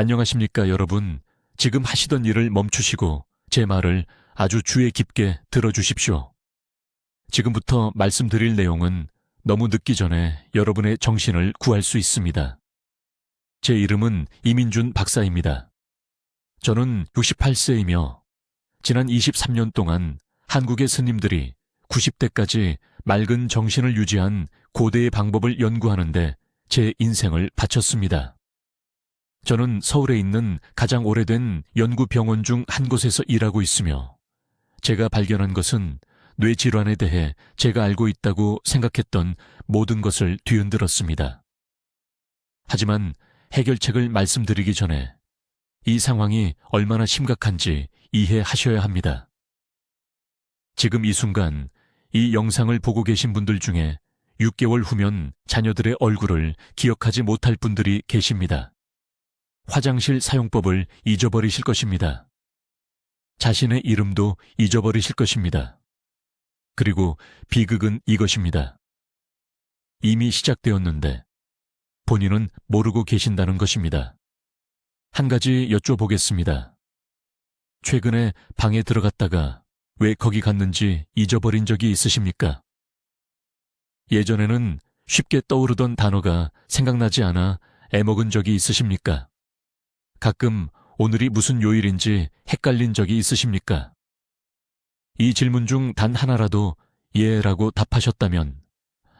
안녕하십니까, 여러분. 지금 하시던 일을 멈추시고 제 말을 아주 주의 깊게 들어주십시오. 지금부터 말씀드릴 내용은 너무 늦기 전에 여러분의 정신을 구할 수 있습니다. 제 이름은 이민준 박사입니다. 저는 68세이며 지난 23년 동안 한국의 스님들이 90대까지 맑은 정신을 유지한 고대의 방법을 연구하는데 제 인생을 바쳤습니다. 저는 서울에 있는 가장 오래된 연구병원 중 한 곳에서 일하고 있으며 제가 발견한 것은 뇌질환에 대해 제가 알고 있다고 생각했던 모든 것을 뒤흔들었습니다. 하지만 해결책을 말씀드리기 전에 이 상황이 얼마나 심각한지 이해하셔야 합니다. 지금 이 순간 이 영상을 보고 계신 분들 중에 6개월 후면 자녀들의 얼굴을 기억하지 못할 분들이 계십니다. 화장실 사용법을 잊어버리실 것입니다. 자신의 이름도 잊어버리실 것입니다. 그리고 비극은 이것입니다. 이미 시작되었는데 본인은 모르고 계신다는 것입니다. 한 가지 여쭤보겠습니다. 최근에 방에 들어갔다가 왜 거기 갔는지 잊어버린 적이 있으십니까? 예전에는 쉽게 떠오르던 단어가 생각나지 않아 애먹은 적이 있으십니까? 가끔 오늘이 무슨 요일인지 헷갈린 적이 있으십니까? 이 질문 중 단 하나라도 예라고 답하셨다면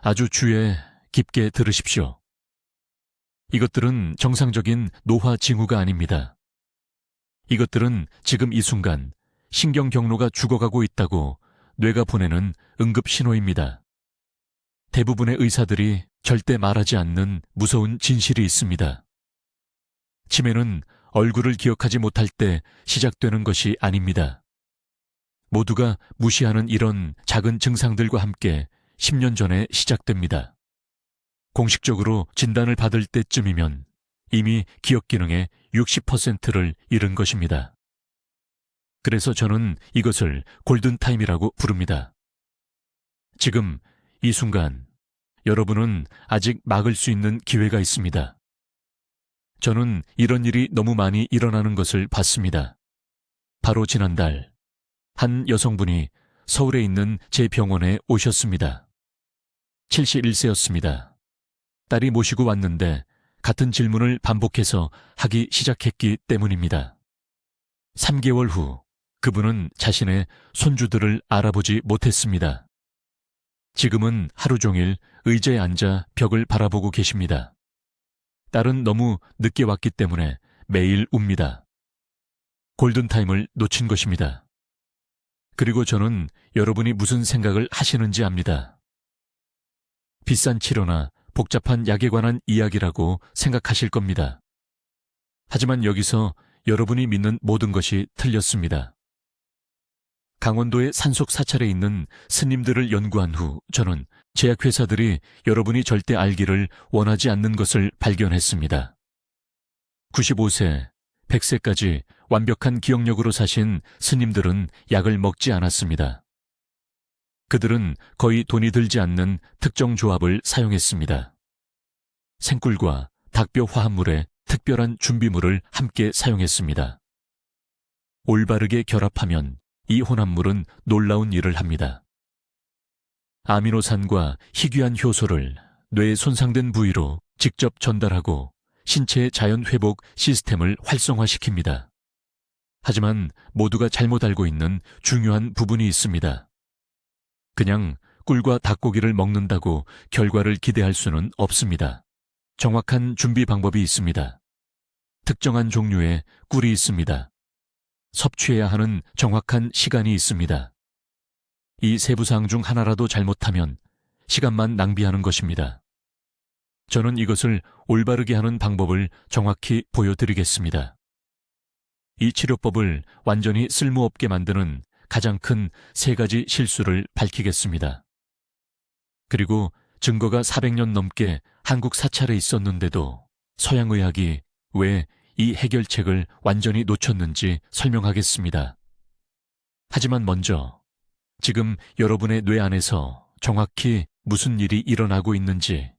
아주 주의 깊게 들으십시오. 이것들은 정상적인 노화 징후가 아닙니다. 이것들은 지금 이 순간 신경 경로가 죽어가고 있다고 뇌가 보내는 응급 신호입니다. 대부분의 의사들이 절대 말하지 않는 무서운 진실이 있습니다. 치매는 얼굴을 기억하지 못할 때 시작되는 것이 아닙니다. 모두가 무시하는 이런 작은 증상들과 함께 10년 전에 시작됩니다. 공식적으로 진단을 받을 때쯤이면 이미 기억 기능의 60%를 잃은 것입니다. 그래서 저는 이것을 골든타임이라고 부릅니다. 지금 이 순간 여러분은 아직 막을 수 있는 기회가 있습니다. 저는 이런 일이 너무 많이 일어나는 것을 봤습니다. 바로 지난달 한 여성분이 서울에 있는 제 병원에 오셨습니다. 71세였습니다. 딸이 모시고 왔는데 같은 질문을 반복해서 하기 시작했기 때문입니다. 3개월 후 그분은 자신의 손주들을 알아보지 못했습니다. 지금은 하루 종일 의자에 앉아 벽을 바라보고 계십니다. 딸은 너무 늦게 왔기 때문에 매일 웁니다. 골든타임을 놓친 것입니다. 그리고 저는 여러분이 무슨 생각을 하시는지 압니다. 비싼 치료나 복잡한 약에 관한 이야기라고 생각하실 겁니다. 하지만 여기서 여러분이 믿는 모든 것이 틀렸습니다. 강원도의 산속 사찰에 있는 스님들을 연구한 후 저는 제약회사들이 여러분이 절대 알기를 원하지 않는 것을 발견했습니다. 95세, 100세까지 완벽한 기억력으로 사신 스님들은 약을 먹지 않았습니다. 그들은 거의 돈이 들지 않는 특정 조합을 사용했습니다. 생꿀과 닭뼈 화합물에 특별한 준비물을 함께 사용했습니다. 올바르게 결합하면 이 혼합물은 놀라운 일을 합니다. 아미노산과 희귀한 효소를 뇌의 손상된 부위로 직접 전달하고 신체의 자연 회복 시스템을 활성화시킵니다. 하지만 모두가 잘못 알고 있는 중요한 부분이 있습니다. 그냥 꿀과 닭고기를 먹는다고 결과를 기대할 수는 없습니다. 정확한 준비 방법이 있습니다. 특정한 종류의 꿀이 있습니다. 섭취해야 하는 정확한 시간이 있습니다. 이 세부사항 중 하나라도 잘못하면 시간만 낭비하는 것입니다. 저는 이것을 올바르게 하는 방법을 정확히 보여드리겠습니다. 이 치료법을 완전히 쓸모없게 만드는 가장 큰 3가지 실수를 밝히겠습니다. 그리고 증거가 400년 넘게 한국 사찰에 있었는데도 서양의학이 왜 이 해결책을 완전히 놓쳤는지 설명하겠습니다. 하지만 먼저 지금 여러분의 뇌 안에서 정확히 무슨 일이 일어나고 있는지,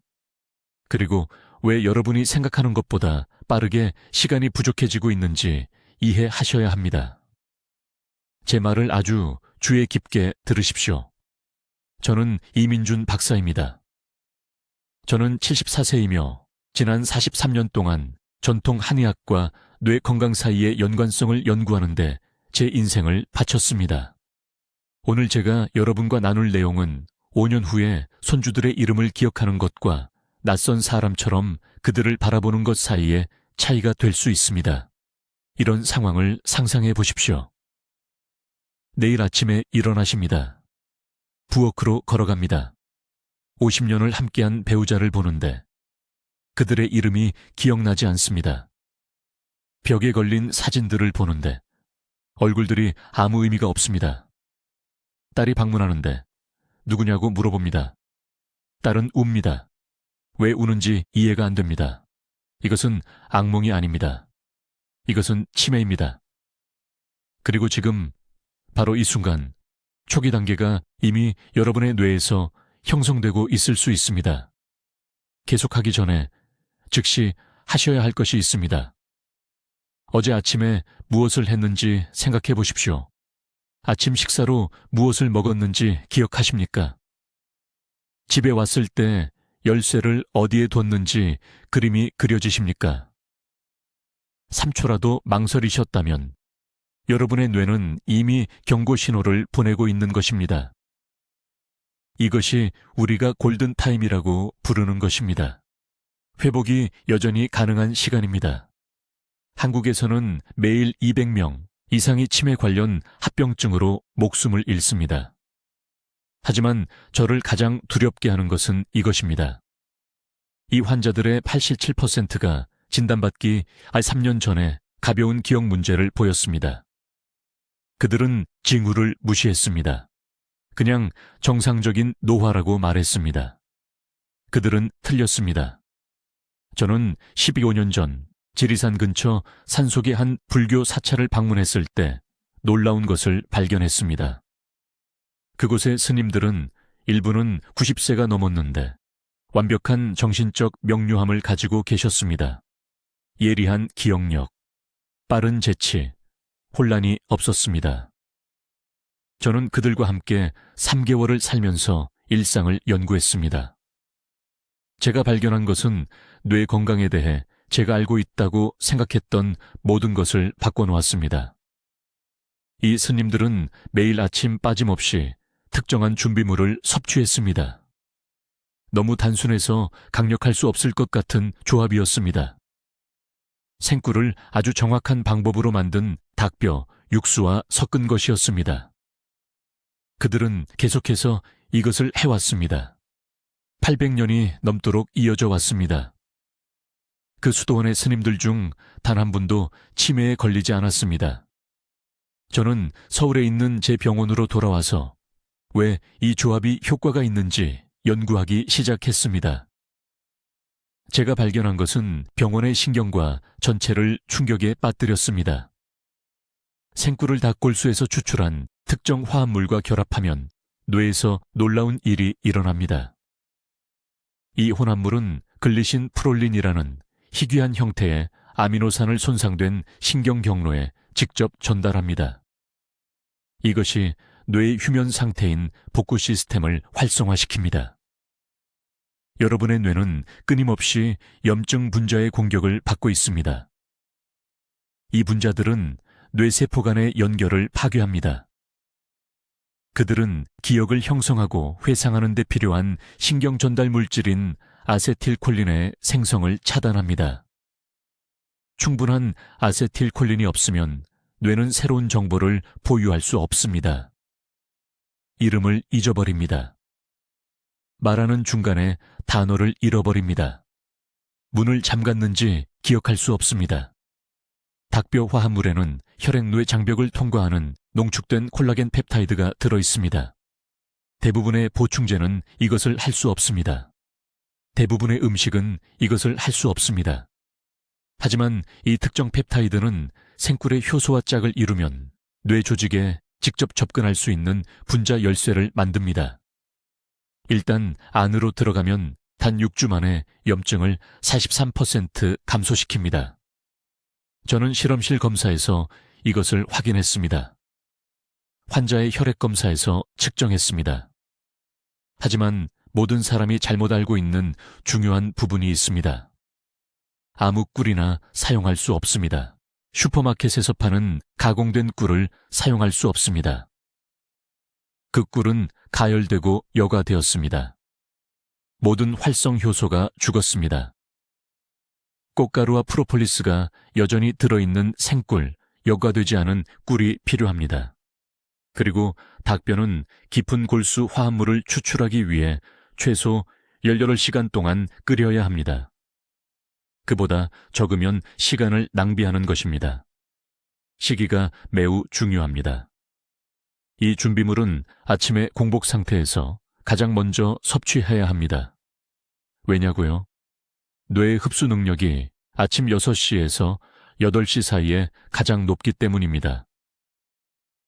그리고 왜 여러분이 생각하는 것보다 빠르게 시간이 부족해지고 있는지 이해하셔야 합니다. 제 말을 아주 주의 깊게 들으십시오. 저는 이민준 박사입니다. 저는 74세이며 지난 43년 동안 전통 한의학과 뇌 건강 사이의 연관성을 연구하는데 제 인생을 바쳤습니다. 오늘 제가 여러분과 나눌 내용은 5년 후에 손주들의 이름을 기억하는 것과 낯선 사람처럼 그들을 바라보는 것 사이에 차이가 될 수 있습니다. 이런 상황을 상상해 보십시오. 내일 아침에 일어나십니다. 부엌으로 걸어갑니다. 50년을 함께한 배우자를 보는데 그들의 이름이 기억나지 않습니다. 벽에 걸린 사진들을 보는데 얼굴들이 아무 의미가 없습니다. 딸이 방문하는데 누구냐고 물어봅니다. 딸은 웁니다. 왜 우는지 이해가 안 됩니다. 이것은 악몽이 아닙니다. 이것은 치매입니다. 그리고 지금 바로 이 순간 초기 단계가 이미 여러분의 뇌에서 형성되고 있을 수 있습니다. 계속하기 전에 즉시 하셔야 할 것이 있습니다. 어제 아침에 무엇을 했는지 생각해 보십시오. 아침 식사로 무엇을 먹었는지 기억하십니까? 집에 왔을 때 열쇠를 어디에 뒀는지 그림이 그려지십니까? 3초라도 망설이셨다면 여러분의 뇌는 이미 경고 신호를 보내고 있는 것입니다. 이것이 우리가 골든타임이라고 부르는 것입니다. 회복이 여전히 가능한 시간입니다. 한국에서는 매일 200명 이상이 치매 관련 합병증으로 목숨을 잃습니다. 하지만 저를 가장 두렵게 하는 것은 이것입니다. 이 환자들의 87%가 진단받기 3년 전에 가벼운 기억 문제를 보였습니다. 그들은 징후를 무시했습니다. 그냥 정상적인 노화라고 말했습니다. 그들은 틀렸습니다. 저는 12~15년 전 지리산 근처 산속의 한 불교 사찰을 방문했을 때 놀라운 것을 발견했습니다. 그곳의 스님들은 일부는 90세가 넘었는데 완벽한 정신적 명료함을 가지고 계셨습니다. 예리한 기억력, 빠른 재치, 혼란이 없었습니다. 저는 그들과 함께 3개월을 살면서 일상을 연구했습니다. 제가 발견한 것은 뇌 건강에 대해 제가 알고 있다고 생각했던 모든 것을 바꿔놓았습니다. 이 스님들은 매일 아침 빠짐없이 특정한 준비물을 섭취했습니다. 너무 단순해서 강력할 수 없을 것 같은 조합이었습니다. 생꿀을 아주 정확한 방법으로 만든 닭뼈, 육수와 섞은 것이었습니다. 그들은 계속해서 이것을 해왔습니다. 800년이 넘도록 이어져 왔습니다. 그 수도원의 스님들 중 단 한 분도 치매에 걸리지 않았습니다. 저는 서울에 있는 제 병원으로 돌아와서 왜 이 조합이 효과가 있는지 연구하기 시작했습니다. 제가 발견한 것은 병원의 신경과 전체를 충격에 빠뜨렸습니다. 생꿀을 닭골수에서 추출한 특정 화합물과 결합하면 뇌에서 놀라운 일이 일어납니다. 이 혼합물은 글리신 프롤린이라는 희귀한 형태의 아미노산을 손상된 신경 경로에 직접 전달합니다. 이것이 뇌의 휴면 상태인 복구 시스템을 활성화시킵니다. 여러분의 뇌는 끊임없이 염증 분자의 공격을 받고 있습니다. 이 분자들은 뇌세포 간의 연결을 파괴합니다. 그들은 기억을 형성하고 회상하는 데 필요한 신경 전달 물질인 아세틸콜린의 생성을 차단합니다. 충분한 아세틸콜린이 없으면 뇌는 새로운 정보를 보유할 수 없습니다. 이름을 잊어버립니다. 말하는 중간에 단어를 잃어버립니다. 문을 잠갔는지 기억할 수 없습니다. 닭뼈 화합물에는 혈액 장벽을 통과하는 농축된 콜라겐 펩타이드가 들어있습니다. 대부분의 보충제는 이것을 할 수 없습니다. 대부분의 음식은 이것을 할 수 없습니다. 하지만 이 특정 펩타이드는 생꿀의 효소와 짝을 이루면 뇌 조직에 직접 접근할 수 있는 분자 열쇠를 만듭니다. 일단 안으로 들어가면 단 6주 만에 염증을 43% 감소시킵니다. 저는 실험실 검사에서 이것을 확인했습니다. 환자의 혈액 검사에서 측정했습니다. 하지만 모든 사람이 잘못 알고 있는 중요한 부분이 있습니다. 아무 꿀이나 사용할 수 없습니다. 슈퍼마켓에서 파는 가공된 꿀을 사용할 수 없습니다. 그 꿀은 가열되고 여과되었습니다. 모든 활성 효소가 죽었습니다. 꽃가루와 프로폴리스가 여전히 들어있는 생꿀, 여과되지 않은 꿀이 필요합니다. 그리고 닭뼈는 깊은 골수 화합물을 추출하기 위해 최소 18시간 동안 끓여야 합니다. 그보다 적으면 시간을 낭비하는 것입니다. 시기가 매우 중요합니다. 이 준비물은 아침에 공복 상태에서 가장 먼저 섭취해야 합니다. 왜냐고요? 뇌의 흡수 능력이 아침 6시에서 8시 사이에 가장 높기 때문입니다.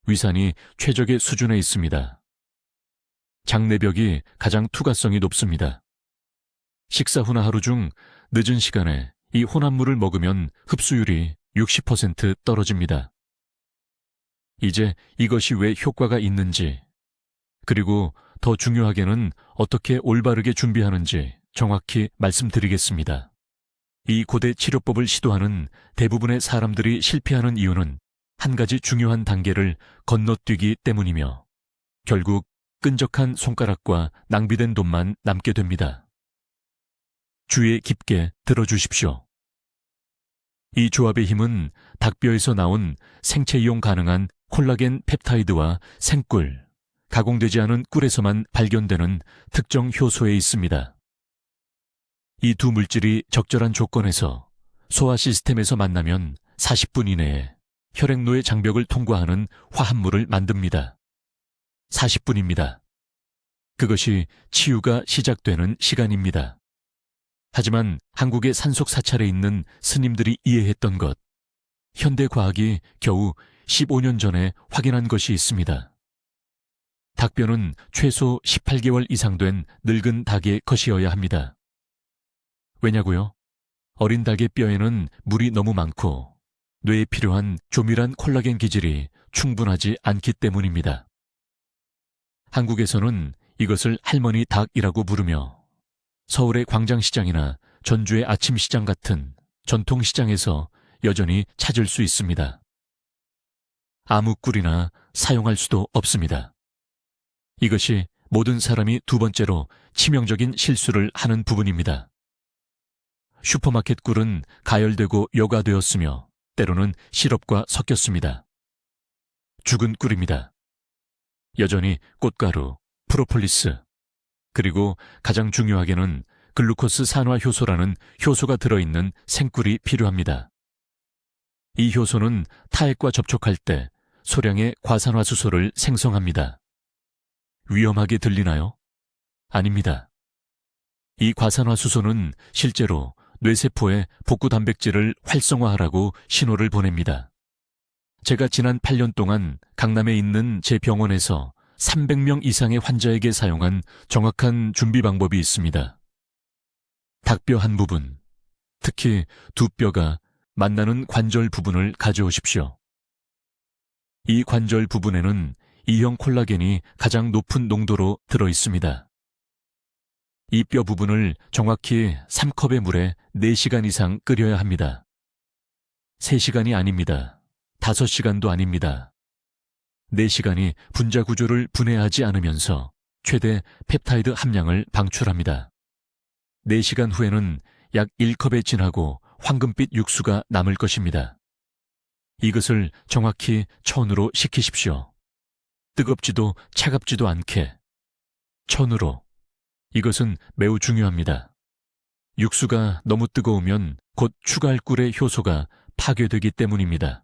위산이 최적의 수준에 있습니다. 장내벽이 가장 투과성이 높습니다. 식사 후나 하루 중 늦은 시간에 이 혼합물을 먹으면 흡수율이 60% 떨어집니다. 이제 이것이 왜 효과가 있는지, 그리고 더 중요하게는 어떻게 올바르게 준비하는지 정확히 말씀드리겠습니다. 이 고대 치료법을 시도하는 대부분의 사람들이 실패하는 이유는 한 가지 중요한 단계를 건너뛰기 때문이며 결국 끈적한 손가락과 낭비된 돈만 남게 됩니다. 주의 깊게 들어주십시오. 이 조합의 힘은 닭뼈에서 나온 생체 이용 가능한 콜라겐 펩타이드와 생꿀, 가공되지 않은 꿀에서만 발견되는 특정 효소에 있습니다. 이 두 물질이 적절한 조건에서 소화 시스템에서 만나면 40분 이내에 혈액노의 장벽을 통과하는 화합물을 만듭니다. 40분입니다. 그것이 치유가 시작되는 시간입니다. 하지만 한국의 산속 사찰에 있는 스님들이 이해했던 것, 현대 과학이 겨우 15년 전에 확인한 것이 있습니다. 닭뼈는 최소 18개월 이상 된 늙은 닭의 것이어야 합니다. 왜냐고요? 어린 닭의 뼈에는 물이 너무 많고 뇌에 필요한 조밀한 콜라겐 기질이 충분하지 않기 때문입니다. 한국에서는 이것을 할머니 닭이라고 부르며 서울의 광장시장이나 전주의 아침시장 같은 전통시장에서 여전히 찾을 수 있습니다. 아무 꿀이나 사용할 수도 없습니다. 이것이 모든 사람이 두 번째로 치명적인 실수를 하는 부분입니다. 슈퍼마켓 꿀은 가열되고 여과되었으며 때로는 시럽과 섞였습니다. 죽은 꿀입니다. 여전히 꽃가루, 프로폴리스, 그리고 가장 중요하게는 글루코스 산화 효소라는 효소가 들어있는 생꿀이 필요합니다. 이 효소는 타액과 접촉할 때 소량의 과산화수소를 생성합니다. 위험하게 들리나요? 아닙니다. 이 과산화수소는 실제로 뇌세포에 복구 단백질을 활성화하라고 신호를 보냅니다. 제가 지난 8년 동안 강남에 있는 제 병원에서 300명 이상의 환자에게 사용한 정확한 준비 방법이 있습니다. 닭뼈 한 부분, 특히 두 뼈가 만나는 관절 부분을 가져오십시오. 이 관절 부분에는 E형 콜라겐이 가장 높은 농도로 들어 있습니다. 이 뼈 부분을 정확히 3컵의 물에 4시간 이상 끓여야 합니다. 3시간이 아닙니다. 5시간도 아닙니다. 4시간이 분자 구조를 분해하지 않으면서 최대 펩타이드 함량을 방출합니다. 4시간 후에는 약 1컵에 진하고 황금빛 육수가 남을 것입니다. 이것을 정확히 천으로 식히십시오. 뜨겁지도 차갑지도 않게. 천으로. 이것은 매우 중요합니다. 육수가 너무 뜨거우면 곧 추가할 꿀의 효소가 파괴되기 때문입니다.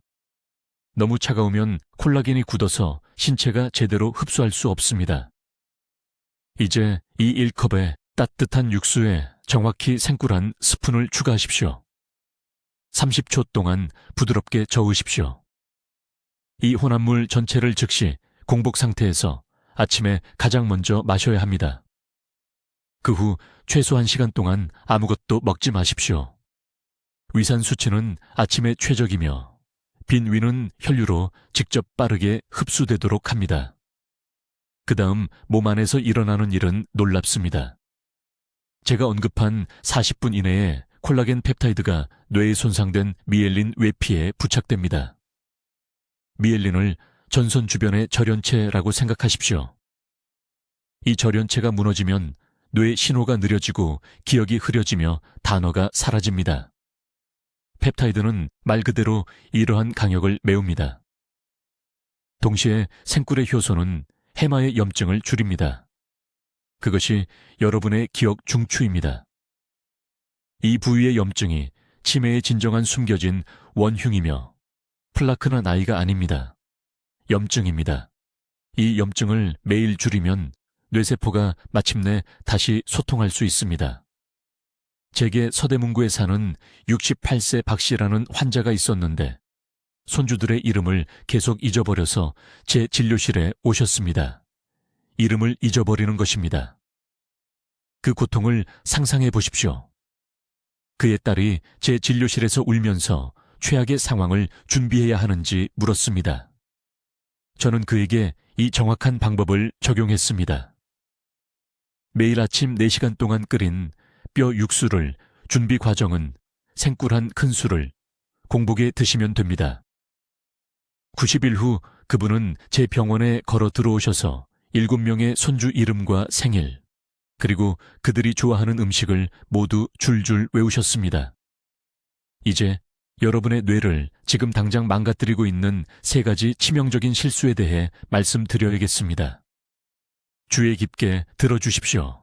너무 차가우면 콜라겐이 굳어서 신체가 제대로 흡수할 수 없습니다. 이제 이 1컵에 따뜻한 육수에 정확히 생꿀 한 스푼을 추가하십시오. 30초 동안 부드럽게 저으십시오. 이 혼합물 전체를 즉시 공복 상태에서 아침에 가장 먼저 마셔야 합니다. 그 후 최소 1시간 동안 아무것도 먹지 마십시오. 위산 수치는 아침에 최적이며 빈 위는 혈류로 직접 빠르게 흡수되도록 합니다. 그 다음 몸 안에서 일어나는 일은 놀랍습니다. 제가 언급한 40분 이내에 콜라겐 펩타이드가 뇌에 손상된 미엘린 외피에 부착됩니다. 미엘린을 전선 주변의 절연체라고 생각하십시오. 이 절연체가 무너지면 뇌 신호가 느려지고 기억이 흐려지며 단어가 사라집니다. 펩타이드는 말 그대로 이러한 강역을 메웁니다. 동시에 생꿀의 효소는 해마의 염증을 줄입니다. 그것이 여러분의 기억 중추입니다. 이 부위의 염증이 치매의 진정한 숨겨진 원흉이며 플라크나 나이가 아닙니다. 염증입니다. 이 염증을 매일 줄이면 뇌세포가 마침내 다시 소통할 수 있습니다. 제게 서대문구에 사는 68세 박 씨라는 환자가 있었는데 손주들의 이름을 계속 잊어버려서 제 진료실에 오셨습니다. 이름을 잊어버리는 것입니다. 그 고통을 상상해 보십시오. 그의 딸이 제 진료실에서 울면서 최악의 상황을 준비해야 하는지 물었습니다. 저는 그에게 이 정확한 방법을 적용했습니다. 매일 아침 4시간 동안 끓인 뼈 육수를 준비 과정은 생꿀 한 큰술을 공복에 드시면 됩니다. 90일 후 그분은 제 병원에 걸어 들어오셔서 7명의 손주 이름과 생일, 그리고 그들이 좋아하는 음식을 모두 줄줄 외우셨습니다. 이제 여러분의 뇌를 지금 당장 망가뜨리고 있는 3가지 치명적인 실수에 대해 말씀드려야겠습니다. 주의 깊게 들어주십시오.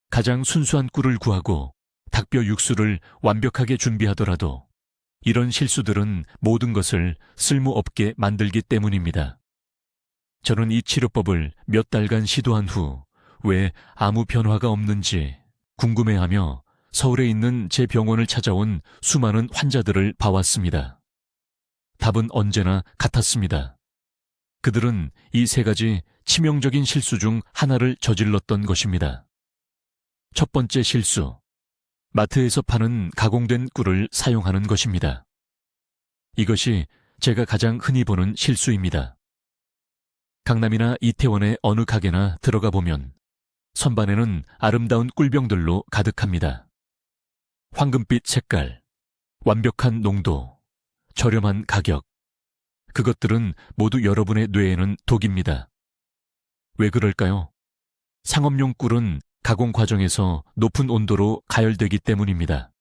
가장 순수한 꿀을 구하고 닭뼈 육수를 완벽하게 준비하더라도 이런 실수들은 모든 것을 쓸모없게 만들기 때문입니다. 저는 이 치료법을 몇 달간 시도한 후 왜 아무 변화가 없는지 궁금해하며 서울에 있는 제 병원을 찾아온 수많은 환자들을 봐왔습니다. 답은 언제나 같았습니다. 그들은 이 3가지 치명적인 실수 중 하나를 저질렀던 것입니다. 첫 번째 실수, 마트에서 파는 가공된 꿀을 사용하는 것입니다. 이것이 제가 가장 흔히 보는 실수입니다. 강남이나 이태원의 어느 가게나 들어가 보면 선반에는 아름다운 꿀병들로 가득합니다. 황금빛 색깔, 완벽한 농도, 저렴한 가격. 그것들은 모두 여러분의 뇌에는 독입니다. 왜 그럴까요? 상업용 꿀은 가공 과정에서 높은 온도로 가열되기 때문입니다.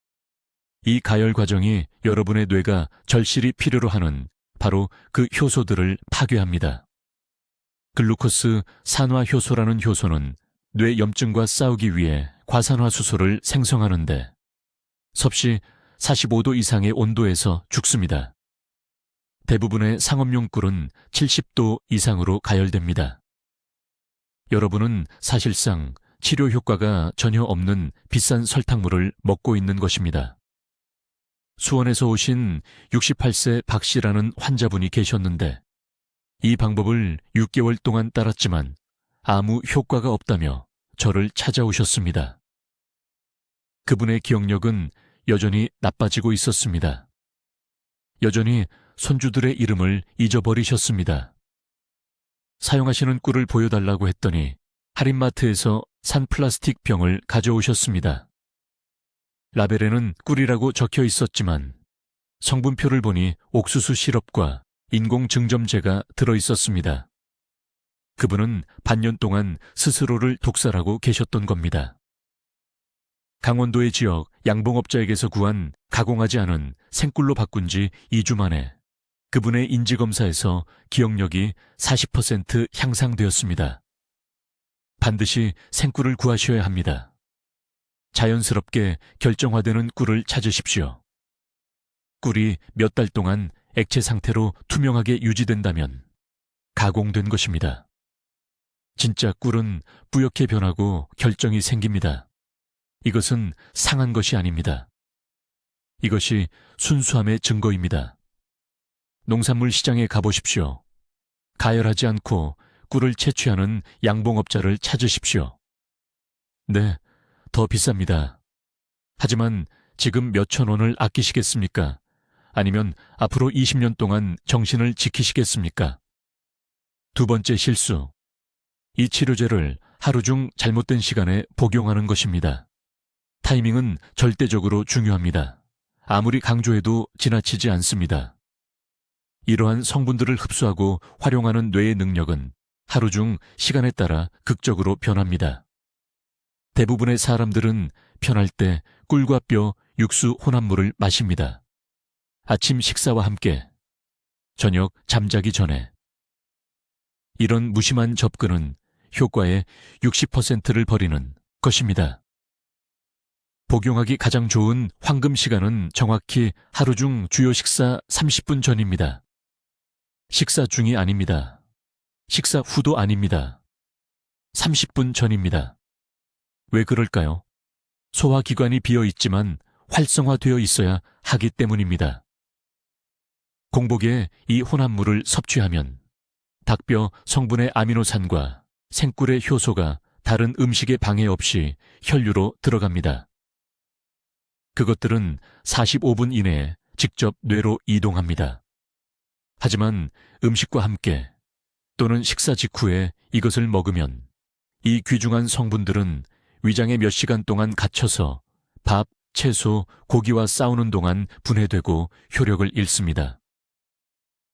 이 가열 과정이 여러분의 뇌가 절실히 필요로 하는 바로 그 효소들을 파괴합니다. 글루코스 산화효소라는 효소는 뇌 염증과 싸우기 위해 과산화수소를 생성하는데 섭씨 45도 이상의 온도에서 죽습니다. 대부분의 상업용 꿀은 70도 이상으로 가열됩니다. 여러분은 사실상 치료 효과가 전혀 없는 비싼 설탕물을 먹고 있는 것입니다. 수원에서 오신 68세 박 씨라는 환자분이 계셨는데 이 방법을 6개월 동안 따랐지만 아무 효과가 없다며 저를 찾아오셨습니다. 그분의 기억력은 여전히 나빠지고 있었습니다. 여전히 손주들의 이름을 잊어버리셨습니다. 사용하시는 꿀을 보여달라고 했더니 할인마트에서 산 플라스틱 병을 가져오셨습니다. 라벨에는 꿀이라고 적혀 있었지만 성분표를 보니 옥수수 시럽과 인공 증점제가 들어있었습니다. 그분은 반년 동안 스스로를 독살하고 계셨던 겁니다. 강원도의 지역 양봉업자에게서 구한 가공하지 않은 생꿀로 바꾼 지 2주 만에 그분의 인지검사에서 기억력이 40% 향상되었습니다. 반드시 생꿀을 구하셔야 합니다. 자연스럽게 결정화되는 꿀을 찾으십시오. 꿀이 몇 달 동안 액체 상태로 투명하게 유지된다면 가공된 것입니다. 진짜 꿀은 뿌옇게 변하고 결정이 생깁니다. 이것은 상한 것이 아닙니다. 이것이 순수함의 증거입니다. 농산물 시장에 가보십시오. 가열하지 않고 꿀을 채취하는 양봉업자를 찾으십시오. 네, 더 비쌉니다. 하지만 지금 몇천 원을 아끼시겠습니까? 아니면 앞으로 20년 동안 정신을 지키시겠습니까? 두 번째 실수. 이 치료제를 하루 중 잘못된 시간에 복용하는 것입니다. 타이밍은 절대적으로 중요합니다. 아무리 강조해도 지나치지 않습니다. 이러한 성분들을 흡수하고 활용하는 뇌의 능력은 하루 중 시간에 따라 극적으로 변합니다. 대부분의 사람들은 편할 때 꿀과 뼈, 육수 혼합물을 마십니다. 아침 식사와 함께, 저녁 잠자기 전에. 이런 무심한 접근은 효과의 60%를 버리는 것입니다. 복용하기 가장 좋은 황금 시간은 정확히 하루 중 주요 식사 30분 전입니다. 식사 중이 아닙니다. 식사 후도 아닙니다. 30분 전입니다. 왜 그럴까요? 소화기관이 비어 있지만 활성화되어 있어야 하기 때문입니다. 공복에 이 혼합물을 섭취하면 닭뼈 성분의 아미노산과 생꿀의 효소가 다른 음식에 방해 없이 혈류로 들어갑니다. 그것들은 45분 이내에 직접 뇌로 이동합니다. 하지만 음식과 함께 또는 식사 직후에 이것을 먹으면 이 귀중한 성분들은 위장에 몇 시간 동안 갇혀서 밥, 채소, 고기와 싸우는 동안 분해되고 효력을 잃습니다.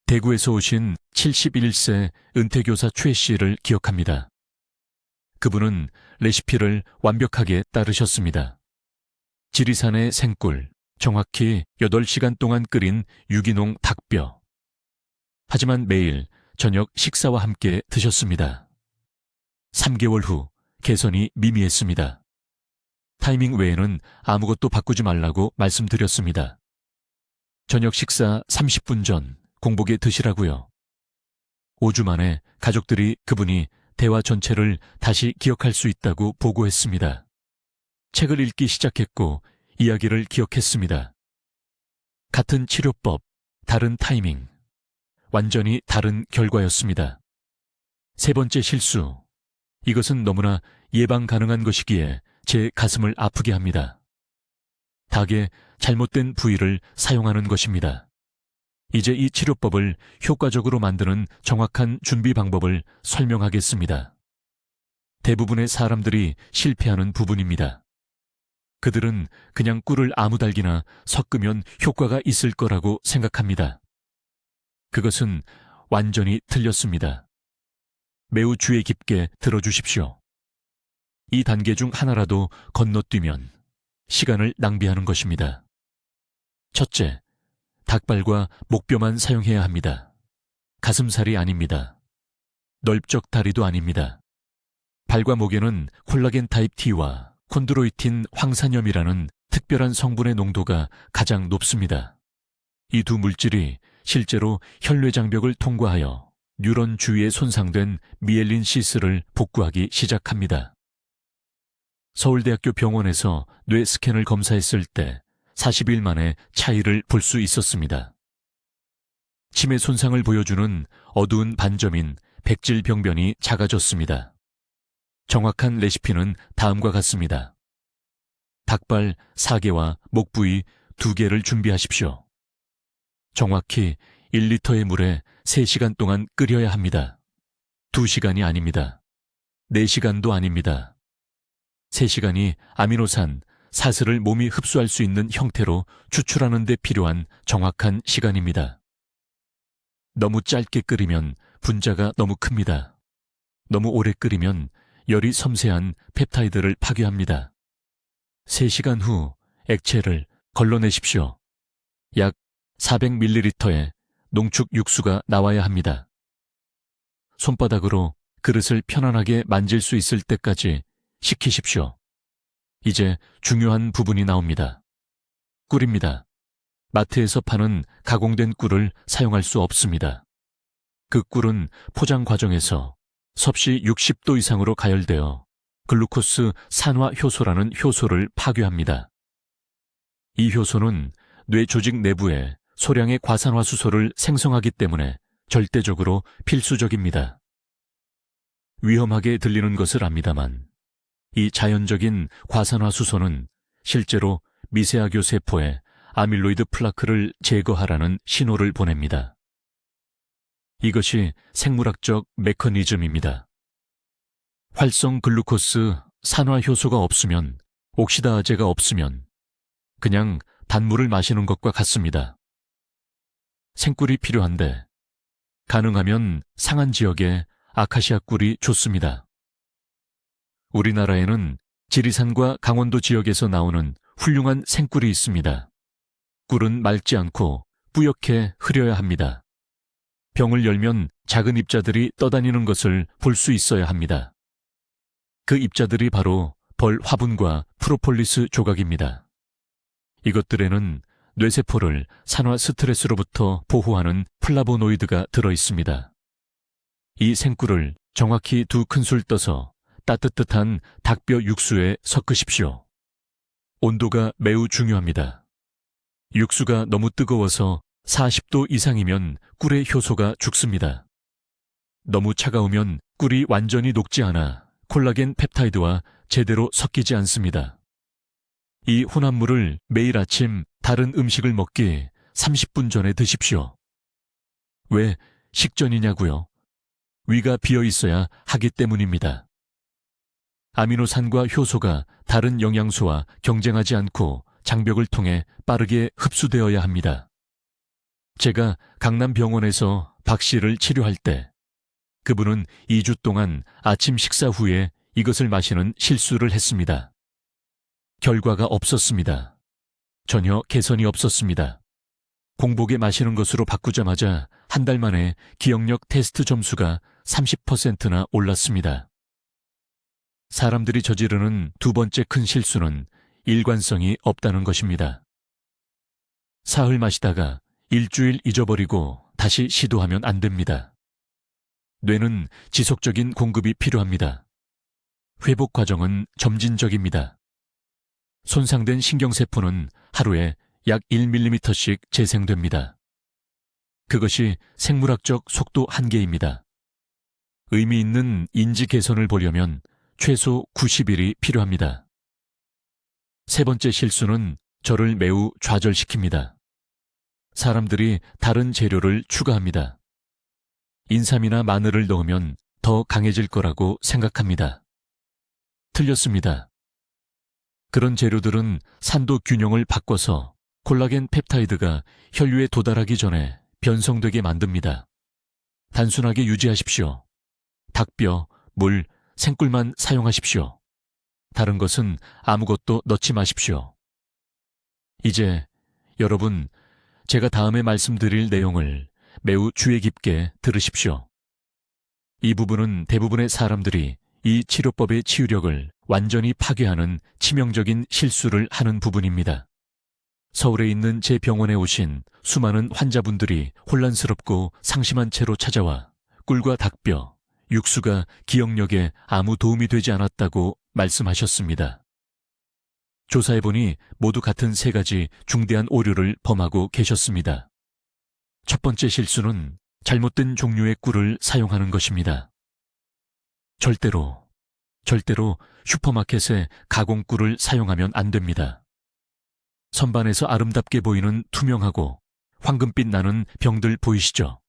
대구에서 오신 71세 은퇴교사 최 씨를 기억합니다. 그분은 레시피를 완벽하게 따르셨습니다. 지리산의 생꿀, 정확히 8시간 동안 끓인 유기농 닭뼈. 하지만 매일 저녁 식사와 함께 드셨습니다. 3개월 후 개선이 미미했습니다. 타이밍 외에는 아무것도 바꾸지 말라고 말씀드렸습니다. 저녁 식사 30분 전 공복에 드시라고요. 5주 만에 가족들이 그분이 대화 전체를 다시 기억할 수 있다고 보고했습니다. 책을 읽기 시작했고 이야기를 기억했습니다. 같은 치료법, 다른 타이밍, 완전히 다른 결과였습니다. 세 번째 실수. 이것은 너무나 예방 가능한 것이기에 제 가슴을 아프게 합니다. 닭의 잘못된 부위를 사용하는 것입니다. 이제 이 치료법을 효과적으로 만드는 정확한 준비 방법을 설명하겠습니다. 대부분의 사람들이 실패하는 부분입니다. 그들은 그냥 꿀을 아무 닭이나 섞으면 효과가 있을 거라고 생각합니다. 그것은 완전히 틀렸습니다. 매우 주의 깊게 들어주십시오. 이 단계 중 하나라도 건너뛰면 시간을 낭비하는 것입니다. 첫째, 닭발과 목뼈만 사용해야 합니다. 가슴살이 아닙니다. 넓적 다리도 아닙니다. 발과 목에는 콜라겐 타입 T와 콘드로이틴 황산염이라는 특별한 성분의 농도가 가장 높습니다. 이 두 물질이 실제로 혈뇌장벽을 통과하여 뉴런 주위에 손상된 미엘린 시스를 복구하기 시작합니다. 서울대학교 병원에서 뇌 스캔을 검사했을 때 40일 만에 차이를 볼 수 있었습니다. 치매 손상을 보여주는 어두운 반점인 백질 병변이 작아졌습니다. 정확한 레시피는 다음과 같습니다. 닭발 4개와 목 부위 2개를 준비하십시오. 정확히 1리터의 물에 3시간 동안 끓여야 합니다. 2시간이 아닙니다. 4시간도 아닙니다. 3시간이 아미노산, 사슬을 몸이 흡수할 수 있는 형태로 추출하는 데 필요한 정확한 시간입니다. 너무 짧게 끓이면 분자가 너무 큽니다. 너무 오래 끓이면 열이 섬세한 펩타이드를 파괴합니다. 3시간 후 액체를 걸러내십시오. 약 400ml의 농축 육수가 나와야 합니다. 손바닥으로 그릇을 편안하게 만질 수 있을 때까지 식히십시오. 이제 중요한 부분이 나옵니다. 꿀입니다. 마트에서 파는 가공된 꿀을 사용할 수 없습니다. 그 꿀은 포장 과정에서 섭씨 60도 이상으로 가열되어 글루코스 산화 효소라는 효소를 파괴합니다. 이 효소는 뇌 조직 내부에 소량의 과산화수소를 생성하기 때문에 절대적으로 필수적입니다. 위험하게 들리는 것을 압니다만 이 자연적인 과산화수소는 실제로 미세하교 세포에 아밀로이드 플라크를 제거하라는 신호를 보냅니다. 이것이 생물학적 메커니즘입니다. 활성 글루코스 산화 효소가 없으면, 옥시다아제가 없으면 그냥 단물을 마시는 것과 같습니다. 생꿀이 필요한데 가능하면 상한 지역에 아카시아 꿀이 좋습니다. 우리나라에는 지리산과 강원도 지역에서 나오는 훌륭한 생꿀이 있습니다. 꿀은 맑지 않고 뿌옇게 흐려야 합니다. 병을 열면 작은 입자들이 떠다니는 것을 볼 수 있어야 합니다. 그 입자들이 바로 벌 화분과 프로폴리스 조각입니다. 이것들에는 뇌세포를 산화 스트레스로부터 보호하는 플라보노이드가 들어있습니다. 이 생꿀을 정확히 2큰술 떠서 따뜻한 닭뼈 육수에 섞으십시오. 온도가 매우 중요합니다. 육수가 너무 뜨거워서 40도 이상이면 꿀의 효소가 죽습니다. 너무 차가우면 꿀이 완전히 녹지 않아 콜라겐 펩타이드와 제대로 섞이지 않습니다. 이 혼합물을 매일 아침 다른 음식을 먹기 30분 전에 드십시오. 왜 식전이냐고요? 위가 비어 있어야 하기 때문입니다. 아미노산과 효소가 다른 영양소와 경쟁하지 않고 장벽을 통해 빠르게 흡수되어야 합니다. 제가 강남병원에서 박 씨를 치료할 때 그분은 2주 동안 아침 식사 후에 이것을 마시는 실수를 했습니다. 결과가 없었습니다. 전혀 개선이 없었습니다. 공복에 마시는 것으로 바꾸자마자 한 달 만에 기억력 테스트 점수가 30%나 올랐습니다. 사람들이 저지르는 두 번째 큰 실수는 일관성이 없다는 것입니다. 사흘 마시다가 일주일 잊어버리고 다시 시도하면 안 됩니다. 뇌는 지속적인 공급이 필요합니다. 회복 과정은 점진적입니다. 손상된 신경세포는 하루에 약 1mm씩 재생됩니다. 그것이 생물학적 속도 한계입니다. 의미 있는 인지 개선을 보려면 최소 90일이 필요합니다. 세 번째 실수는 저를 매우 좌절시킵니다. 사람들이 다른 재료를 추가합니다. 인삼이나 마늘을 넣으면 더 강해질 거라고 생각합니다. 틀렸습니다. 그런 재료들은 산도 균형을 바꿔서 콜라겐 펩타이드가 혈류에 도달하기 전에 변성되게 만듭니다. 단순하게 유지하십시오. 닭뼈, 물, 생꿀만 사용하십시오. 다른 것은 아무것도 넣지 마십시오. 이제 여러분, 제가 다음에 말씀드릴 내용을 매우 주의 깊게 들으십시오. 이 부분은 대부분의 사람들이 이 치료법의 치유력을 완전히 파괴하는 치명적인 실수를 하는 부분입니다. 서울에 있는 제 병원에 오신 수많은 환자분들이 혼란스럽고 상심한 채로 찾아와 꿀과 닭뼈, 육수가 기억력에 아무 도움이 되지 않았다고 말씀하셨습니다. 조사해보니 모두 같은 세 가지 중대한 오류를 범하고 계셨습니다. 첫 번째 실수는 잘못된 종류의 꿀을 사용하는 것입니다. 절대로 슈퍼마켓에 가공꿀을 사용하면 안 됩니다. 선반에서 아름답게 보이는 투명하고 황금빛 나는 병들 보이시죠?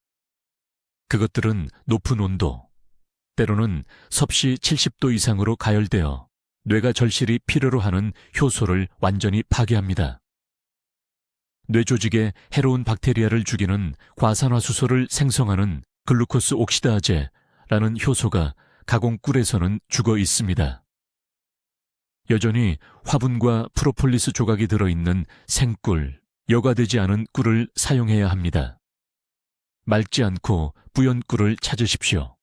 그것들은 높은 온도, 때로는 섭씨 70도 이상으로 가열되어 뇌가 절실히 필요로 하는 효소를 완전히 파괴합니다. 뇌 조직에 해로운 박테리아를 죽이는 과산화수소를 생성하는 글루코스 옥시다아제라는 효소가 가공꿀에서는 죽어 있습니다. 여전히 화분과 프로폴리스 조각이 들어있는 생꿀, 여과되지 않은 꿀을 사용해야 합니다. 맑지 않고 뿌연 꿀을 찾으십시오.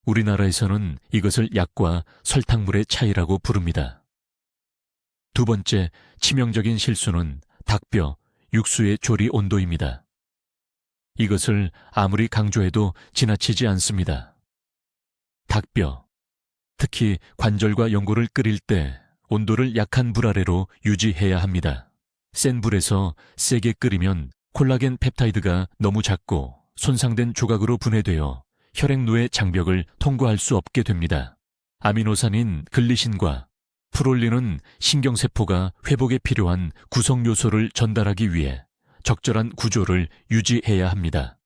우리나라에서는 이것을 약과 설탕물의 차이라고 부릅니다. 두 번째 치명적인 실수는 닭뼈, 육수의 조리 온도입니다. 이것을 아무리 강조해도 지나치지 않습니다. 닭뼈, 특히 관절과 연골을 끓일 때 온도를 약한 불 아래로 유지해야 합니다. 센 불에서 세게 끓이면 콜라겐 펩타이드가 너무 작고 손상된 조각으로 분해되어 혈액노의 장벽을 통과할 수 없게 됩니다. 아미노산인 글리신과 프롤린은 신경세포가 회복에 필요한 구성 요소를 전달하기 위해 적절한 구조를 유지해야 합니다.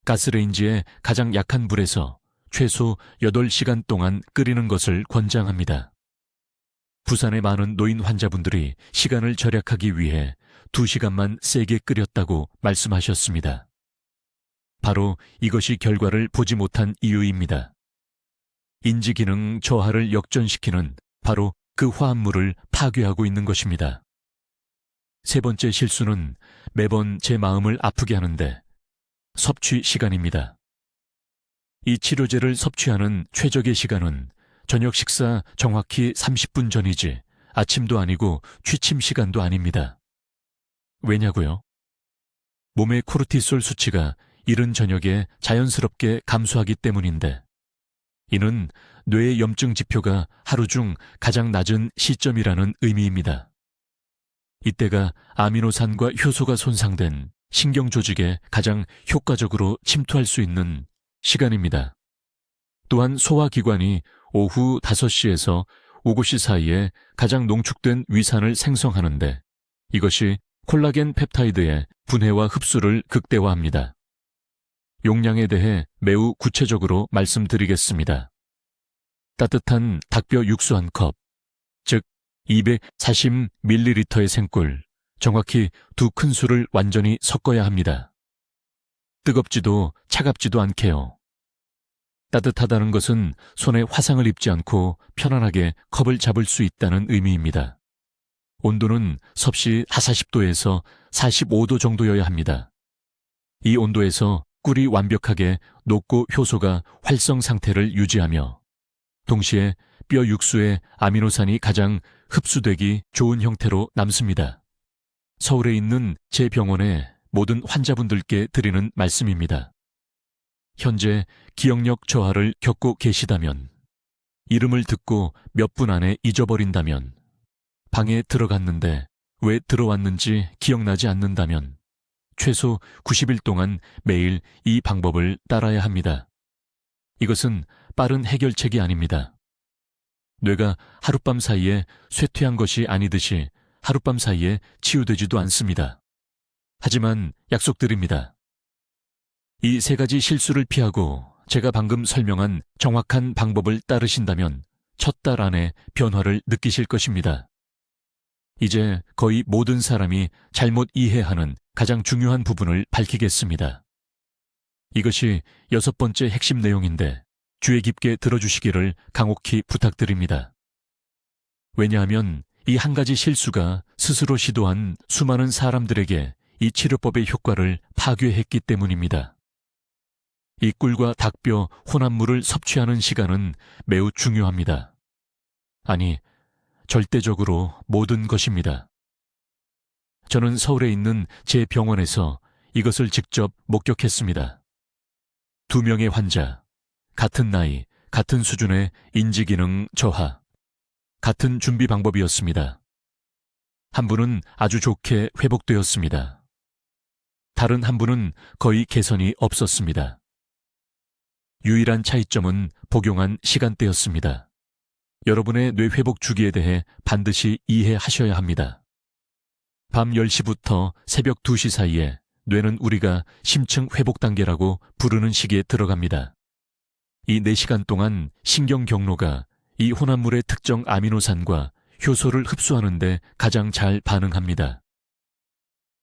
가스레인지에 가장 약한 불에서 최소 8시간 동안 끓이는 것을 권장합니다. 부산의 많은 노인 환자분들이 시간을 절약하기 위해 2시간만 세게 끓였다고 말씀하셨습니다. 바로 이것이 결과를 보지 못한 이유입니다. 인지기능 저하를 역전시키는 바로 그 화합물을 파괴하고 있는 것입니다. 세 번째 실수는 매번 제 마음을 아프게 하는데 섭취 시간입니다. 이 치료제를 섭취하는 최적의 시간은 저녁 식사 정확히 30분 전이지 아침도 아니고 취침 시간도 아닙니다. 왜냐고요? 몸의 코르티솔 수치가 이른 저녁에 자연스럽게 감소하기 때문인데 이는 뇌의 염증 지표가 하루 중 가장 낮은 시점이라는 의미입니다. 이때가 아미노산과 효소가 손상된 신경 조직에 가장 효과적으로 침투할 수 있는 시간입니다. 또한 소화기관이 오후 5시에서 오후 5시 사이에 가장 농축된 위산을 생성하는데 이것이 콜라겐 펩타이드의 분해와 흡수를 극대화합니다. 용량에 대해 매우 구체적으로 말씀드리겠습니다. 따뜻한 닭뼈 육수 1컵, 즉 240ml의 생꿀, 정확히 2큰술을 완전히 섞어야 합니다. 뜨겁지도 차갑지도 않게요. 따뜻하다는 것은 손에 화상을 입지 않고 편안하게 컵을 잡을 수 있다는 의미입니다. 온도는 섭씨 40도에서 45도 정도여야 합니다. 이 온도에서 꿀이 완벽하게 녹고 효소가 활성 상태를 유지하며 동시에 뼈 육수의 아미노산이 가장 흡수되기 좋은 형태로 남습니다. 서울에 있는 제 병원의 모든 환자분들께 드리는 말씀입니다. 현재 기억력 저하를 겪고 계시다면, 이름을 듣고 몇 분 안에 잊어버린다면, 방에 들어갔는데 왜 들어왔는지 기억나지 않는다면 최소 90일 동안 매일 이 방법을 따라야 합니다. 이것은 빠른 해결책이 아닙니다. 뇌가 하룻밤 사이에 쇠퇴한 것이 아니듯이 하룻밤 사이에 치유되지도 않습니다. 하지만 약속드립니다. 이 3가지 실수를 피하고 제가 방금 설명한 정확한 방법을 따르신다면 첫 달 안에 변화를 느끼실 것입니다. 이제 거의 모든 사람이 잘못 이해하는 가장 중요한 부분을 밝히겠습니다. 이것이 6번째 핵심 내용인데 주의 깊게 들어주시기를 강혹히 부탁드립니다. 왜냐하면 이 한 가지 실수가 스스로 시도한 수많은 사람들에게 이 치료법의 효과를 파괴했기 때문입니다. 이 꿀과 닭뼈 혼합물을 섭취하는 시간은 매우 중요합니다. 아니, 절대적으로 모든 것입니다. 저는 서울에 있는 제 병원에서 이것을 직접 목격했습니다. 2명의 환자, 같은 나이, 같은 수준의 인지기능 저하, 같은 준비 방법이었습니다. 한 분은 아주 좋게 회복되었습니다. 다른 한 분은 거의 개선이 없었습니다. 유일한 차이점은 복용한 시간대였습니다. 여러분의 뇌 회복 주기에 대해 반드시 이해하셔야 합니다. 밤 10시부터 새벽 2시 사이에 뇌는 우리가 심층 회복 단계라고 부르는 시기에 들어갑니다. 이 4시간 동안 신경 경로가 이 혼합물의 특정 아미노산과 효소를 흡수하는 데 가장 잘 반응합니다.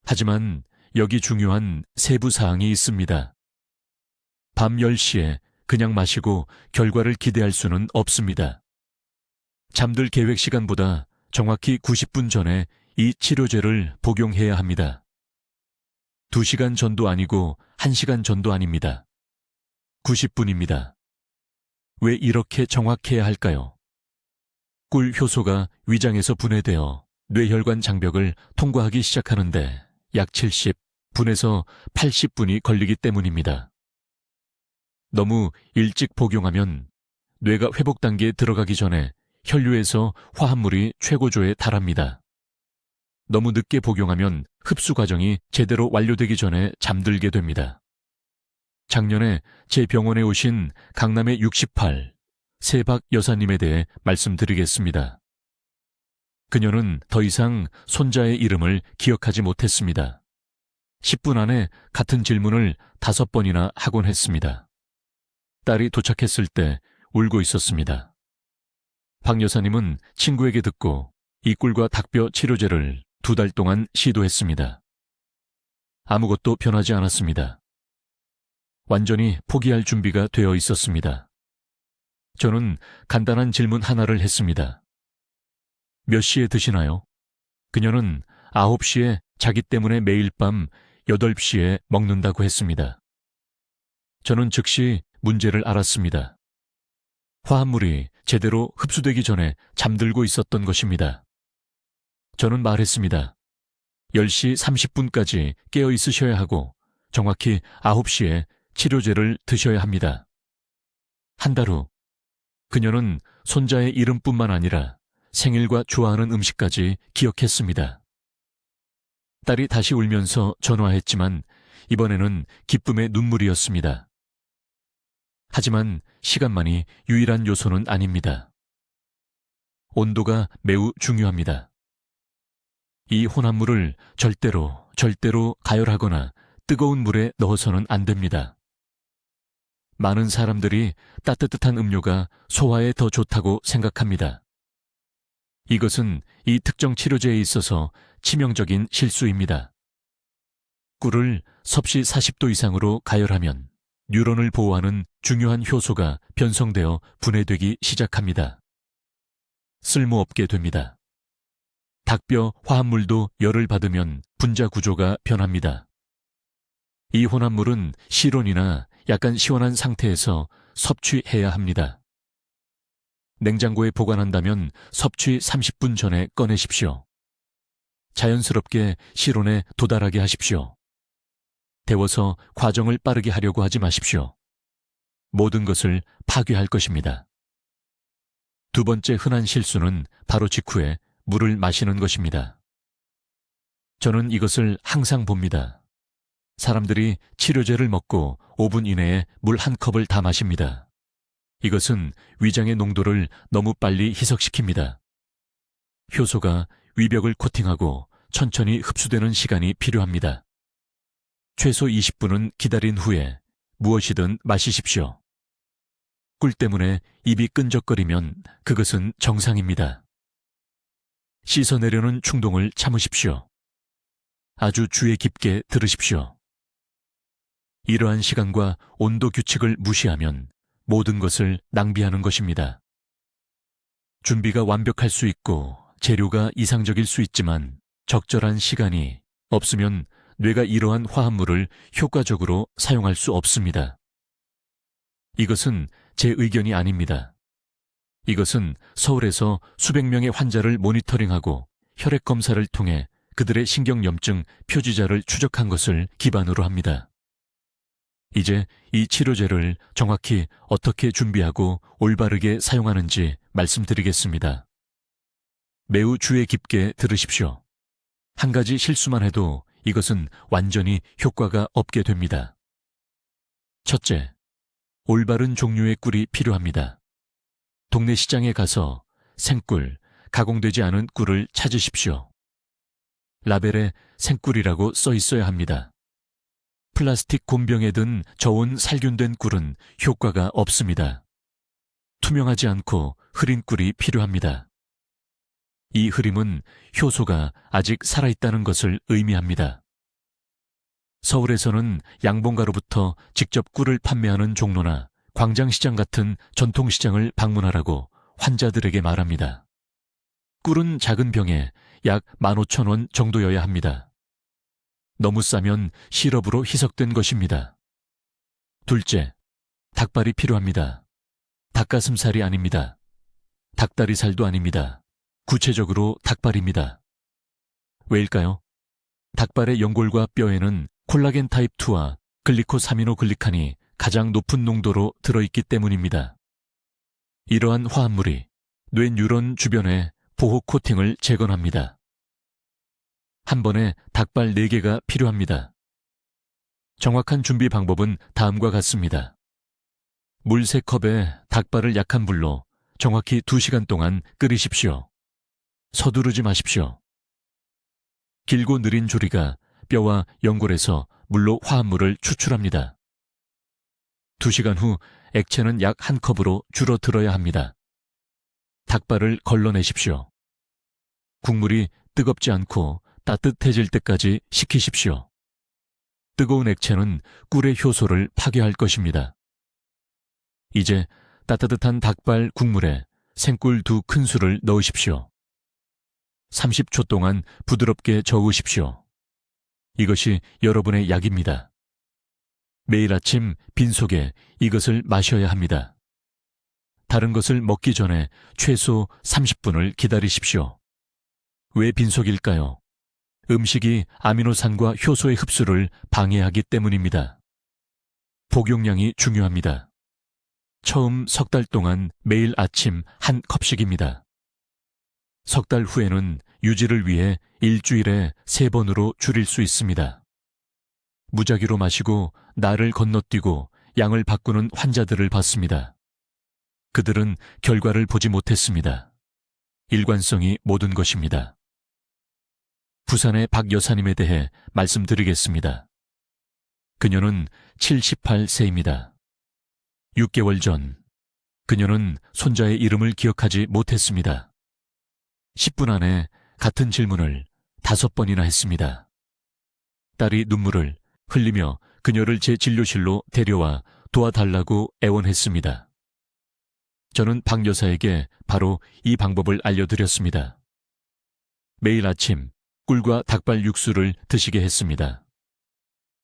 하지만 여기 중요한 세부 사항이 있습니다. 밤 10시에 그냥 마시고 결과를 기대할 수는 없습니다. 잠들 계획 시간보다 정확히 90분 전에 이 치료제를 복용해야 합니다. 2시간 전도 아니고 1시간 전도 아닙니다. 90분입니다. 왜 이렇게 정확해야 할까요? 꿀 효소가 위장에서 분해되어 뇌혈관 장벽을 통과하기 시작하는데 약 70분에서 80분이 걸리기 때문입니다. 너무 일찍 복용하면 뇌가 회복 단계에 들어가기 전에 혈류에서 화합물이 최고조에 달합니다. 너무 늦게 복용하면 흡수 과정이 제대로 완료되기 전에 잠들게 됩니다. 작년에 제 병원에 오신 강남의 68, 세박 여사님에 대해 말씀드리겠습니다. 그녀는 더 이상 손자의 이름을 기억하지 못했습니다. 10분 안에 같은 질문을 5번이나 하곤 했습니다. 딸이 도착했을 때 울고 있었습니다. 박 여사님은 친구에게 듣고 이 꿀과 닭뼈 치료제를 2달 동안 시도했습니다. 아무것도 변하지 않았습니다. 완전히 포기할 준비가 되어 있었습니다. 저는 간단한 질문 하나를 했습니다. 몇 시에 드시나요? 그녀는 9시에 자기 때문에 매일 밤 8시에 먹는다고 했습니다. 저는 즉시 문제를 알았습니다. 화합물이 제대로 흡수되기 전에 잠들고 있었던 것입니다. 저는 말했습니다. 10시 30분까지 깨어 있으셔야 하고 정확히 9시에 치료제를 드셔야 합니다. 한 달 후, 그녀는 손자의 이름뿐만 아니라 생일과 좋아하는 음식까지 기억했습니다. 딸이 다시 울면서 전화했지만 이번에는 기쁨의 눈물이었습니다. 하지만 시간만이 유일한 요소는 아닙니다. 온도가 매우 중요합니다. 이 혼합물을 절대로 가열하거나 뜨거운 물에 넣어서는 안 됩니다. 많은 사람들이 따뜻한 음료가 소화에 더 좋다고 생각합니다. 이것은 이 특정 치료제에 있어서 치명적인 실수입니다. 꿀을 섭씨 40도 이상으로 가열하면 뉴런을 보호하는 중요한 효소가 변성되어 분해되기 시작합니다. 쓸모없게 됩니다. 닭뼈 화합물도 열을 받으면 분자 구조가 변합니다. 이 혼합물은 실온이나 약간 시원한 상태에서 섭취해야 합니다. 냉장고에 보관한다면 섭취 30분 전에 꺼내십시오. 자연스럽게 실온에 도달하게 하십시오. 데워서 과정을 빠르게 하려고 하지 마십시오. 모든 것을 파괴할 것입니다. 두 번째 흔한 실수는 바로 직후에 물을 마시는 것입니다. 저는 이것을 항상 봅니다. 사람들이 치료제를 먹고 5분 이내에 물 1컵을 다 마십니다. 이것은 위장의 농도를 너무 빨리 희석시킵니다. 효소가 위벽을 코팅하고 천천히 흡수되는 시간이 필요합니다. 최소 20분은 기다린 후에 무엇이든 마시십시오. 꿀 때문에 입이 끈적거리면 그것은 정상입니다. 씻어내려는 충동을 참으십시오. 아주 주의 깊게 들으십시오. 이러한 시간과 온도 규칙을 무시하면 모든 것을 낭비하는 것입니다. 준비가 완벽할 수 있고 재료가 이상적일 수 있지만 적절한 시간이 없으면 뇌가 이러한 화합물을 효과적으로 사용할 수 없습니다. 이것은 제 의견이 아닙니다. 이것은 서울에서 수백 명의 환자를 모니터링하고 혈액 검사를 통해 그들의 신경염증 표지자를 추적한 것을 기반으로 합니다. 이제 이 치료제를 정확히 어떻게 준비하고 올바르게 사용하는지 말씀드리겠습니다. 매우 주의 깊게 들으십시오. 한 가지 실수만 해도 이것은 완전히 효과가 없게 됩니다. 첫째, 올바른 종류의 꿀이 필요합니다. 동네 시장에 가서 생꿀, 가공되지 않은 꿀을 찾으십시오. 라벨에 생꿀이라고 써 있어야 합니다. 플라스틱 곰병에 든 저온 살균된 꿀은 효과가 없습니다. 투명하지 않고 흐린 꿀이 필요합니다. 이 흐림은 효소가 아직 살아있다는 것을 의미합니다. 서울에서는 양봉가로부터 직접 꿀을 판매하는 종로나 광장시장 같은 전통시장을 방문하라고 환자들에게 말합니다. 꿀은 작은 병에 약 15,000원 정도여야 합니다. 너무 싸면 시럽으로 희석된 것입니다. 둘째, 닭발이 필요합니다. 닭가슴살이 아닙니다. 닭다리살도 아닙니다. 구체적으로 닭발입니다. 왜일까요? 닭발의 연골과 뼈에는 콜라겐 타입 2와 글리코사미노글리칸이 가장 높은 농도로 들어있기 때문입니다. 이러한 화합물이 뇌 뉴런 주변의 보호 코팅을 재건합니다. 한 번에 닭발 4개가 필요합니다. 정확한 준비 방법은 다음과 같습니다. 물 3컵에 닭발을 약한 불로 정확히 2시간 동안 끓이십시오. 서두르지 마십시오. 길고 느린 조리가 뼈와 연골에서 물로 화합물을 추출합니다. 2시간 후 액체는 약 1컵으로 줄어들어야 합니다. 닭발을 걸러내십시오. 국물이 뜨겁지 않고 따뜻해질 때까지 식히십시오. 뜨거운 액체는 꿀의 효소를 파괴할 것입니다. 이제 따뜻한 닭발 국물에 생꿀 2큰술을 넣으십시오. 30초 동안 부드럽게 저으십시오. 이것이 여러분의 약입니다. 매일 아침 빈속에 이것을 마셔야 합니다. 다른 것을 먹기 전에 최소 30분을 기다리십시오. 왜 빈속일까요? 음식이 아미노산과 효소의 흡수를 방해하기 때문입니다. 복용량이 중요합니다. 처음 3달 동안 매일 아침 1컵씩입니다. 3달 후에는 유지를 위해 일주일에 3번으로 줄일 수 있습니다. 무작위로 마시고 날을 건너뛰고 양을 바꾸는 환자들을 봤습니다. 그들은 결과를 보지 못했습니다. 일관성이 모든 것입니다. 부산의 박 여사님에 대해 말씀드리겠습니다. 그녀는 78세입니다. 6개월 전, 그녀는 손자의 이름을 기억하지 못했습니다. 10분 안에 같은 질문을 5번이나 했습니다. 딸이 눈물을 흘리며 그녀를 제 진료실로 데려와 도와달라고 애원했습니다. 저는 박 여사에게 바로 이 방법을 알려드렸습니다. 매일 아침 꿀과 닭발 육수를 드시게 했습니다.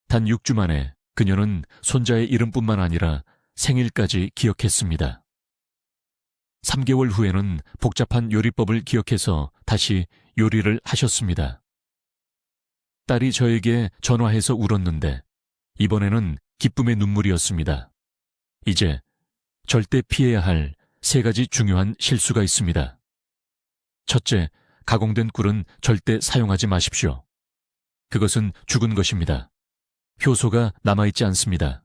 단 6주 만에 그녀는 손자의 이름뿐만 아니라 생일까지 기억했습니다. 3개월 후에는 복잡한 요리법을 기억해서 다시 요리를 하셨습니다. 딸이 저에게 전화해서 울었는데 이번에는 기쁨의 눈물이었습니다. 이제 절대 피해야 할 3가지 중요한 실수가 있습니다. 첫째, 가공된 꿀은 절대 사용하지 마십시오. 그것은 죽은 것입니다. 효소가 남아있지 않습니다.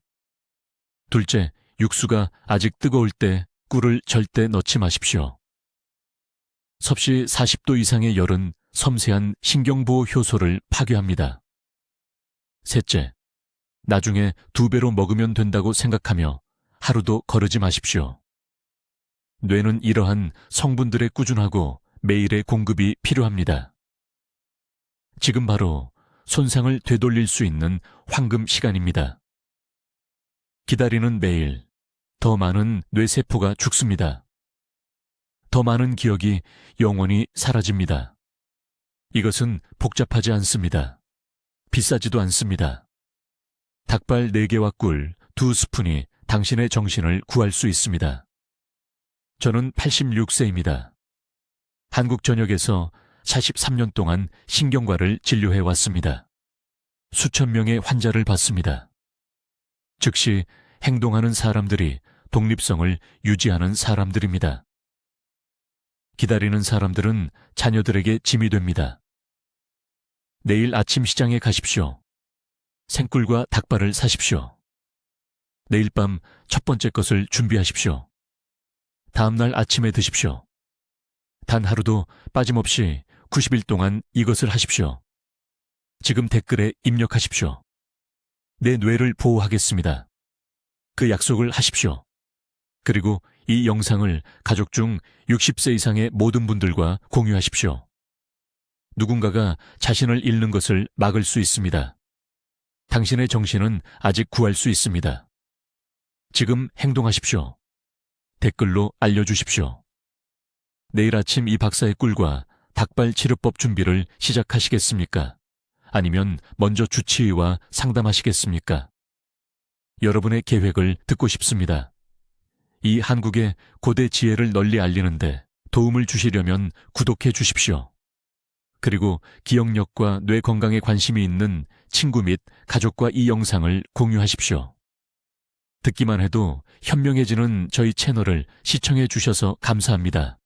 둘째, 육수가 아직 뜨거울 때 꿀을 절대 넣지 마십시오. 섭씨 40도 이상의 열은 섬세한 신경보호 효소를 파괴합니다. 셋째, 나중에 2배로 먹으면 된다고 생각하며 하루도 거르지 마십시오. 뇌는 이러한 성분들의 꾸준하고 매일의 공급이 필요합니다. 지금 바로 손상을 되돌릴 수 있는 황금 시간입니다. 기다리는 매일 더 많은 뇌세포가 죽습니다. 더 많은 기억이 영원히 사라집니다. 이것은 복잡하지 않습니다. 비싸지도 않습니다. 닭발 4개와 꿀 2스푼이 당신의 정신을 구할 수 있습니다. 저는 86세입니다. 한국 전역에서 43년 동안 신경과를 진료해 왔습니다. 수천 명의 환자를 봤습니다. 즉시 행동하는 사람들이 독립성을 유지하는 사람들입니다. 기다리는 사람들은 자녀들에게 짐이 됩니다. 내일 아침 시장에 가십시오. 생꿀과 닭발을 사십시오. 내일 밤 첫 번째 것을 준비하십시오. 다음 날 아침에 드십시오. 단 하루도 빠짐없이 90일 동안 이것을 하십시오. 지금 댓글에 입력하십시오. 내 뇌를 보호하겠습니다. 그 약속을 하십시오. 그리고 이 영상을 가족 중 60세 이상의 모든 분들과 공유하십시오. 누군가가 자신을 잃는 것을 막을 수 있습니다. 당신의 정신은 아직 구할 수 있습니다. 지금 행동하십시오. 댓글로 알려주십시오. 내일 아침 이 박사의 꿀과 닭발 치료법 준비를 시작하시겠습니까? 아니면 먼저 주치의와 상담하시겠습니까? 여러분의 계획을 듣고 싶습니다. 이 한국의 고대 지혜를 널리 알리는데 도움을 주시려면 구독해 주십시오. 그리고 기억력과 뇌 건강에 관심이 있는 친구 및 가족과 이 영상을 공유하십시오. 듣기만 해도 현명해지는 저희 채널을 시청해 주셔서 감사합니다.